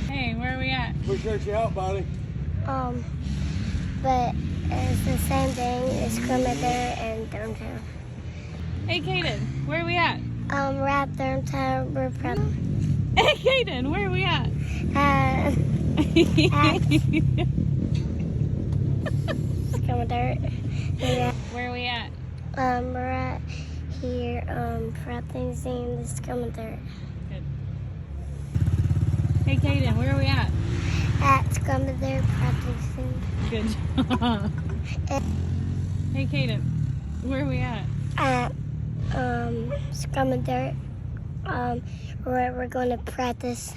Hey, where are we at? We'll search you out, buddy. But it's the same thing as Scrimmager and Thermtown. Hey, Kaden, where are we at? We're at Thermtown. We're from Hey, Kaden, where are we at? at Scrimmager. Where are we at? We're at here practicing the Scrimmager. Good. Hey, Kaden, where are we at? At Scrimmager practicing. Good job. Hey, Kaden, where are we at? At Scrimmager. Where we're going to practice